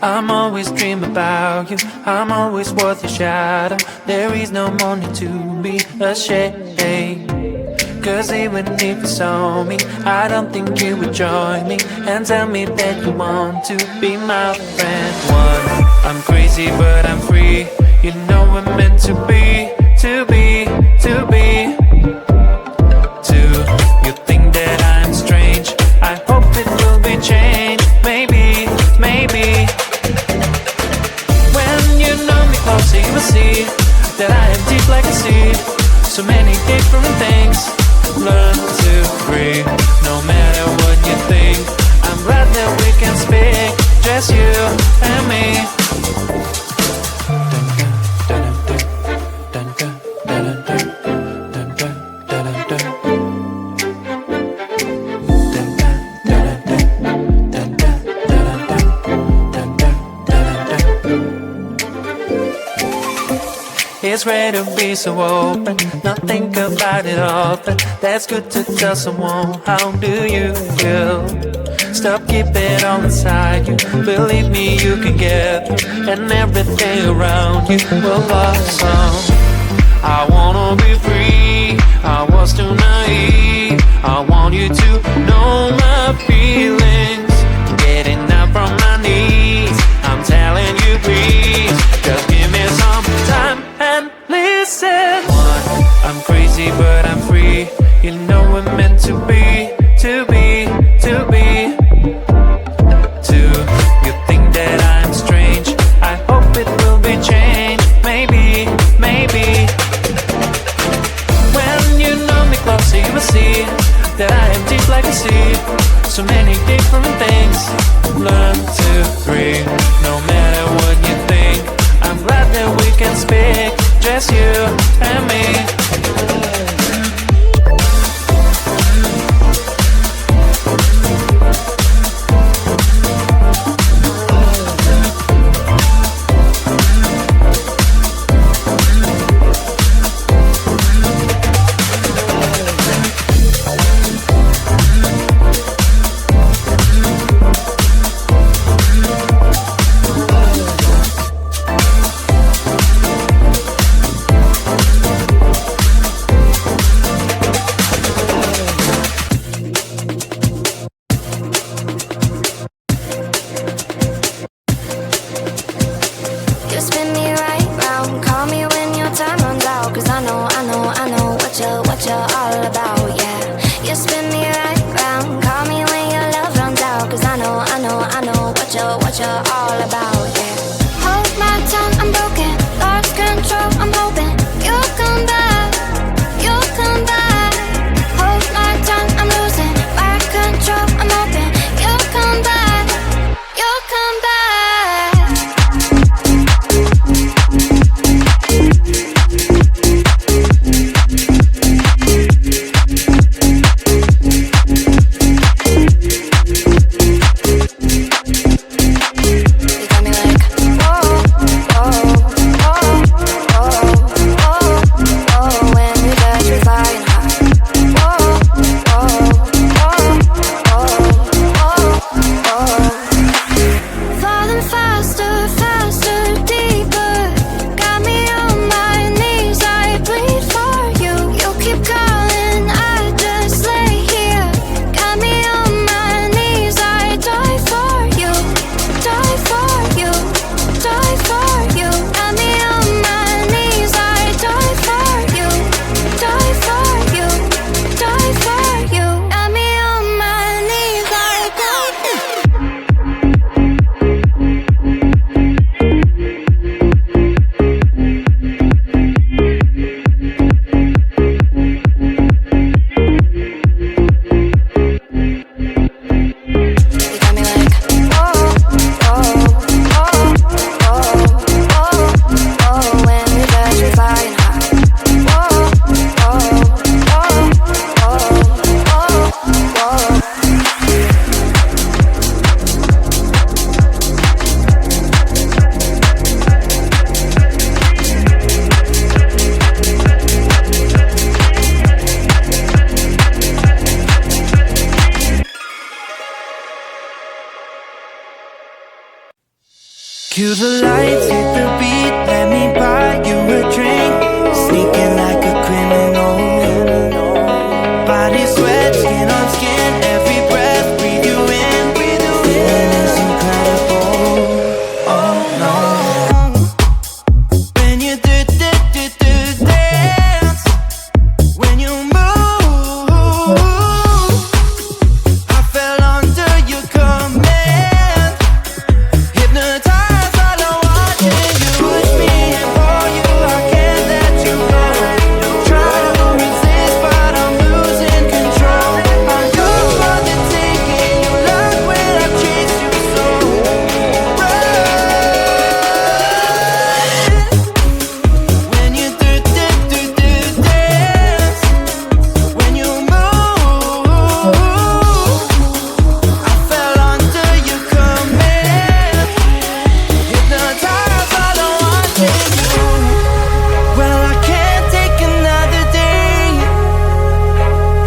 I'm always dreaming about you, I'm always worth your shadow. There is no more need to be ashamed, 'cause even if you saw me, I don't think you would join me and tell me that you want to be my friend. One, I'm crazy but I'm free. You know we're meant to be, to be, to be. Two, you think that I'm strange. I hope it will be changed. Maybe, maybe. When you know me closer, you will see that I am deep like a sea. So many different things. Learn to breathe, no matter what you think. I'm glad that we can speak, just you and me. It's rare to be so open, not think about it often. That's good to tell someone, how do you feel? Stop keeping it all inside you. Believe me, you can get through, and everything around you will blossom. I wanna be free, I was too naive. I want you to know my feelings. Getting up from my knees, I'm telling you please, just give me some time and listen. One, I'm crazy but I'm free. You know we're meant to be, to be, to be. Two, you think that I'm strange. I hope it will be changed. Maybe, maybe. When you know me closer, you will see that I am deep like a sea. So many different things. Learn to breathe, no matter what you think. I'm glad that we can speak, just you and me. Cue the lights, hit the beat, let me buy you a drink. Sneaking like a criminal. Body sweat, skin on skin, every breath, breathe you in. Feeling is incredible. Oh no. When you do dance, when you move, I fell under your command. Hypnotized while I'm watching you. Push me and pull you, I can't let you go. Try to resist, but I'm losing control. I'm yours for the taking. You love when I chase you so. When you do dance, when you move, I fell under your command. Hypnotized while I'm watching you. Well, I can't take another day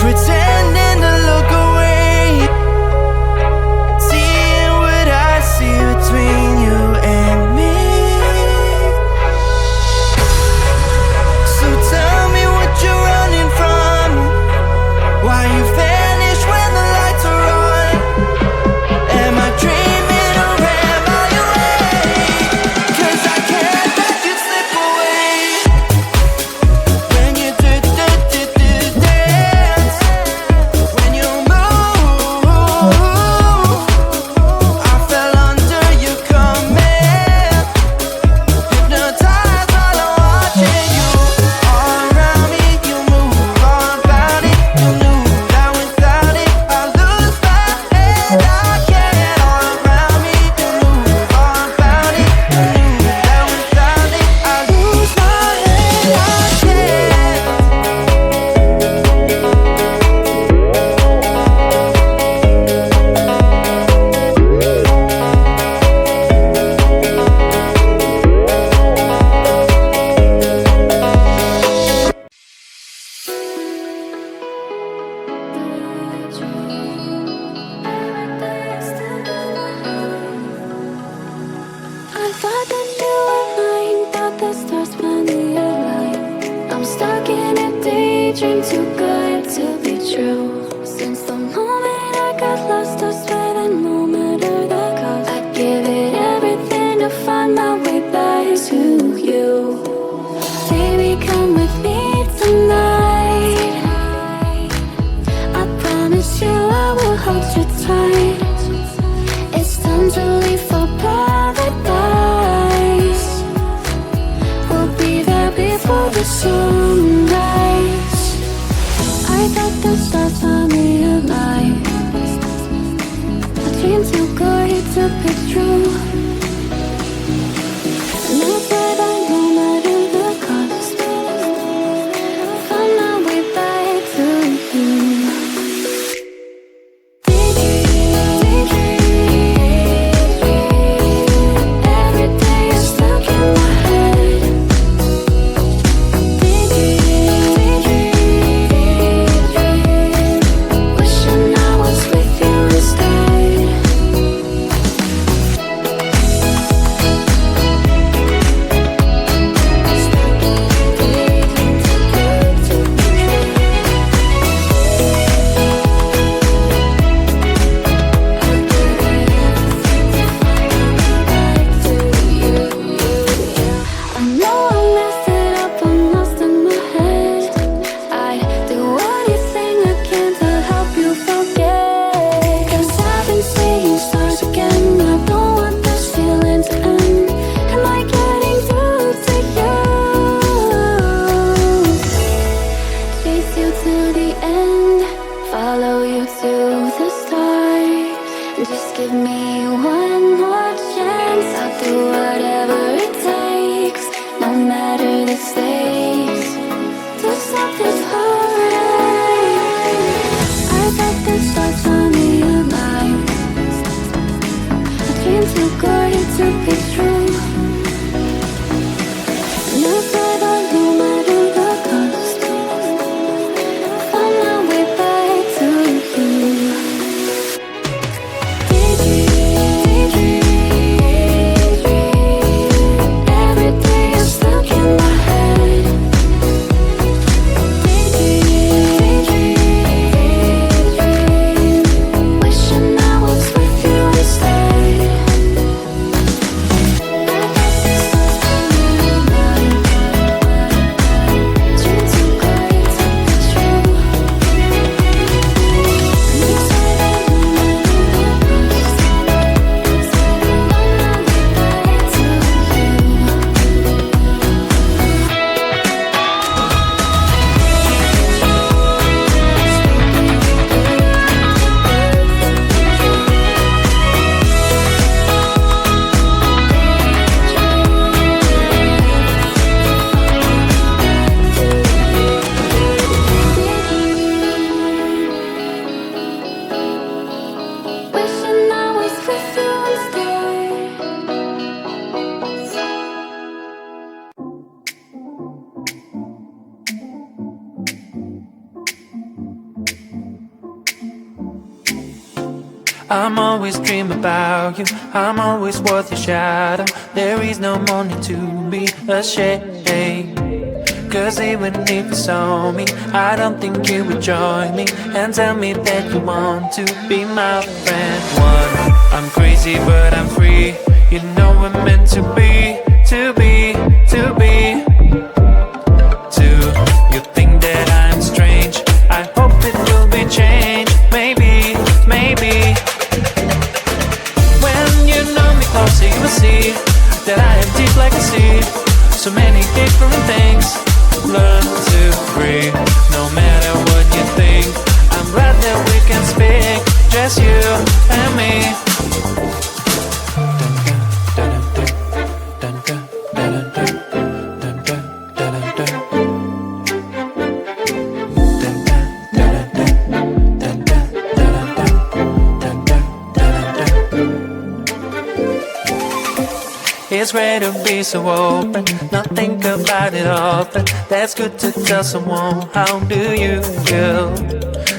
pretending to look away, seeing what I see between you and me. So tell me what you're running from, why you vanish when the lights are on. Am I dreaming or am I awake? 'Cause I can't let you slip away. When you do dance, when you move, I fell under your command. Hypnotized while I'm watching you. All around me, you move all about it. You knew that without it, I lose my head. I can't. All around me, you move all about it. You knew that without it, I lose my head. I can't. I thought that you were mine, thought the stars finally aligned. I'm stuck in a daydream, too good to be true. Since the moment I got lost, I swear that no matter the cost, I'd give it everything to find my way back to you. Baby, come with me tonight. I promise you I will hold you tight. It's time to leave for paradise. We'll be there before the sunrise. I thought the stars were I'm always dreaming about you, I'm always worth your shadow. There is no money to be ashamed, 'cause even if you saw me, I don't think you would join me and tell me that you want to be my friend. One, I'm crazy but I'm free. You know we're meant to be, to be, to be. Two, you think that I'm strange. I hope it will be changed. Maybe, maybe. When you know me closer, you will see that I am deep like a sea. So many different things. Learn to breathe, no matter what you think. I'm glad that we can speak, just you and me. It's rare to be so open, not think about it often. That's good to tell someone. How do you feel?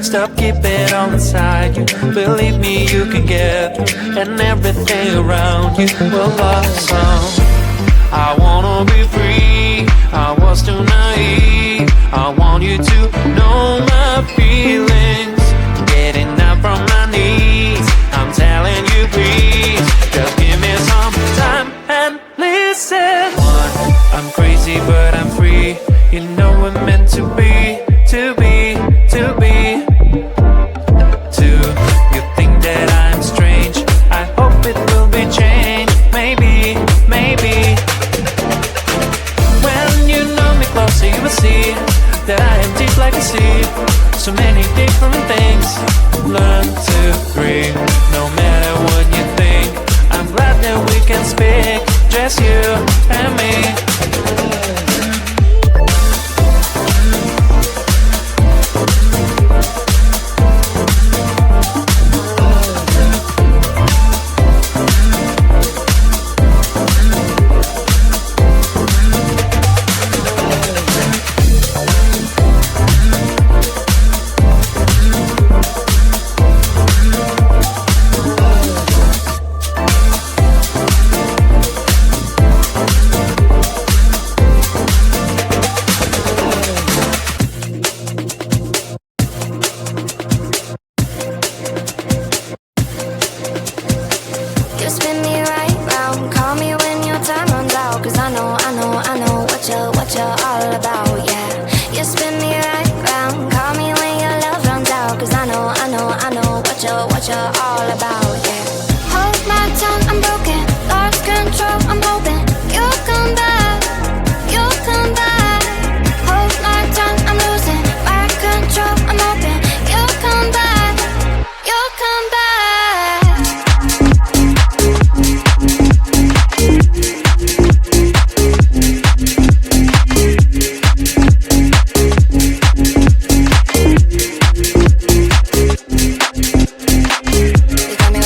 Stop keeping it all inside you. Believe me, you can get through, and everything around you will blossom. I wanna be free, I was too naive. I want you to know my feelings. Getting up from my knees, I'm telling you please, just give me some time and listen. One, I'm crazy but I'm free. You know we're meant to be, to be, to be. Two, you think that I'm strange. I hope it will be changed. Maybe, maybe. When you know me closer, you will see that I am deep like a sea. So many different things. Learn to breathe, no matter what you think. I'm glad that we can speak, just you and me. You spin me right round, call me when your time runs out. 'Cause I know what you're all about, yeah. You spin me right round, call me when your love runs out. 'Cause I know what you're all about, yeah. Hold my tongue, I'm broken, lost control, I'm hoping you'll come back, you'll come back. Hold my tongue, I'm losing my control, I'm hoping you'll come back, you'll come back. You got me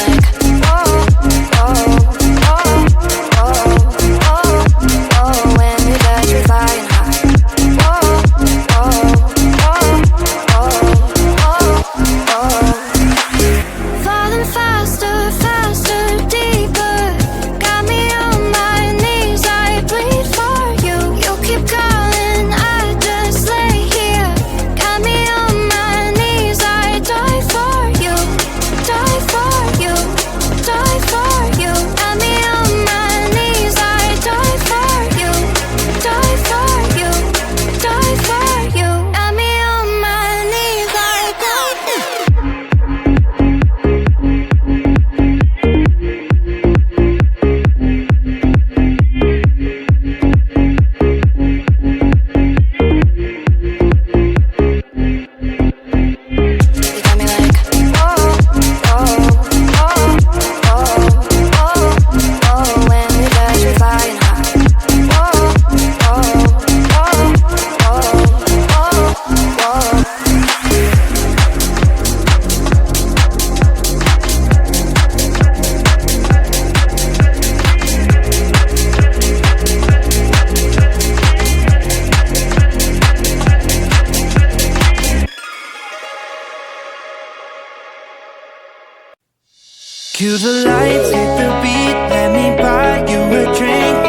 Cue the lights, hit the beat, let me buy you a drink.